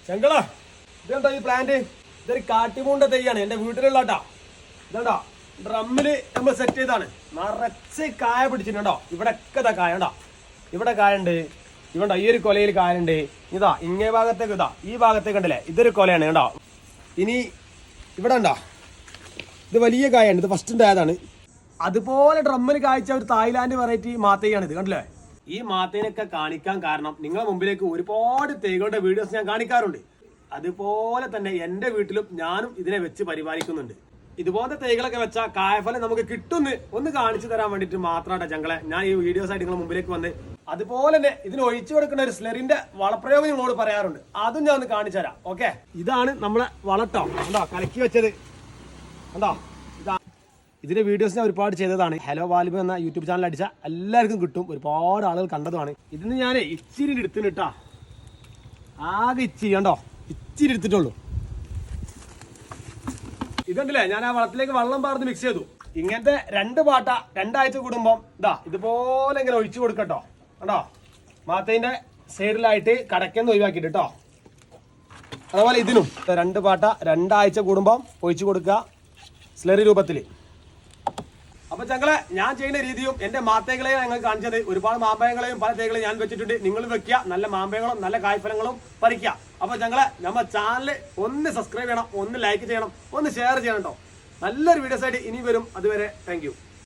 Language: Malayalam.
ചെങ്കള ഇതെന്താ ഈ പ്ലാന്റ്? ഇതൊരു കാട്ടിമൂണ്ട തെയ്യാണ് എൻ്റെ വീട്ടിലുള്ള കേട്ടോ. ഇതെന്താ ഡ്രമ്മില് നമ്മൾ സെറ്റ് ചെയ്താണ്. നിറച്ച് കായ പിടിച്ചിട്ടുണ്ടോ? ഇവിടെ ഒക്കെ ഇതാ കായ ഉണ്ടോ? ഇവിടെ കായുണ്ട്. ഇവിടെ ഈ ഒരു കൊലയിൽ കായുണ്ട്. ഇതാ ഇങ്ങേ ഭാഗത്തേക്ക് ഇതാ ഈ ഭാഗത്തേക്ക് ഉണ്ടല്ലേ, ഇതൊരു കൊലയാണ് കേട്ടോ. ഇനി ഇവിടെ ഉണ്ടോ? ഇത് വലിയ കായാണ്. ഇത് ഫസ്റ്റ് ഉണ്ടായതാണ്. അതുപോലെ ഡ്രമ്മിൽ കായ്ച്ച ഒരു തായ്ലാൻഡ് വെറൈറ്റി മാത്തയാണ് ഇത്. കണ്ടില്ലേ? ഈ മാത്തേനൊക്കെ കാണിക്കാൻ കാരണം നിങ്ങളുടെ മുമ്പിലേക്ക് ഒരുപാട് തൈകളുടെ വീഡിയോസ് ഞാൻ കാണിക്കാറുണ്ട്. അതുപോലെ തന്നെ എൻ്റെ വീട്ടിലും ഞാനും ഇതിനെ വെച്ച് പരിപാലിക്കുന്നുണ്ട്. ഇതുപോലത്തെ തൈകളൊക്കെ വെച്ചാൽ കായഫലം നമുക്ക് കിട്ടുമെന്ന് ഒന്ന് കാണിച്ചു തരാൻ വേണ്ടിയിട്ട് മാത്രമാണ് ഞങ്ങളെ ഞാൻ ഈ വീഡിയോസ് ആയിട്ട് നിങ്ങളുടെ മുമ്പിലേക്ക് വന്ന്. അതുപോലെ തന്നെ ഇതിന് ഒഴിച്ചു കൊടുക്കുന്ന ഒരു സ്ലെറിന്റെ വളപ്രയോഗം നിങ്ങളോട് പറയാറുണ്ട്. അതും ഞാൻ ഒന്ന് കാണിച്ചു തരാം. ഓക്കെ, ഇതാണ് നമ്മളെ വളട്ടോ. കണ്ടോ കലക്കി വെച്ചത് കണ്ടോ? ഇതിന്റെ വീഡിയോസ് ഞാൻ ഒരുപാട് ചെയ്തതാണ്. ഹലോ വാലിബ് എന്ന യൂട്യൂബ് ചാനൽ അടിച്ചാൽ എല്ലാവർക്കും കിട്ടും. ഒരുപാട് ആളുകൾ കണ്ടതുമാണ്. ഇതിന് ഞാൻ ഇച്ചിരി എടുത്തിന് ഇട്ടാ, ആകെ ഇച്ചിരി കണ്ടോ, ഇച്ചിരി എടുത്തിട്ടുള്ളൂ. ഇതുണ്ടല്ലേ, ഞാൻ ആ വളത്തിലേക്ക് വെള്ളം പാർന്ന് മിക്സ് ചെയ്തു. ഇങ്ങനത്തെ രണ്ട് പാട്ട രണ്ടാഴ്ച കൂടുമ്പം ഇതാ ഇതുപോലെ ഇങ്ങനെ ഒഴിച്ചു കൊടുക്കട്ടോ. കണ്ടോ? മാത്തതിന്റെ സൈഡിലായിട്ട് കടക്കെന്ന് ഒഴിവാക്കിയിട്ട് കേട്ടോ. അതുപോലെ ഇതിനും രണ്ട് പാട്ട രണ്ടാഴ്ച കൂടുമ്പം ഒഴിച്ചു കൊടുക്കുക സ്ലറി രൂപത്തിൽ. അപ്പൊ ഞങ്ങളെ ഞാൻ ചെയ്യുന്ന രീതിയും എന്റെ മാത്തകളെയും ഞങ്ങൾ കാണിച്ചത്. ഒരുപാട് മാമ്പഴങ്ങളെയും പല തൈകളെയും ഞാൻ വെച്ചിട്ടുണ്ട്. നിങ്ങൾ വെക്കുക, നല്ല മാമ്പഴങ്ങളും നല്ല കായ്ഫലങ്ങളും പറിക്കുക. അപ്പൊ ഞങ്ങളെ നമ്മുടെ ചാനൽ ഒന്ന് സബ്സ്ക്രൈബ് ചെയ്യണം, ഒന്ന് ലൈക്ക് ചെയ്യണം, ഒന്ന് ഷെയർ ചെയ്യണം കേട്ടോ. നല്ലൊരു വീഡിയോസ് ആയിട്ട് ഇനി വരും. അതുവരെ താങ്ക് യു.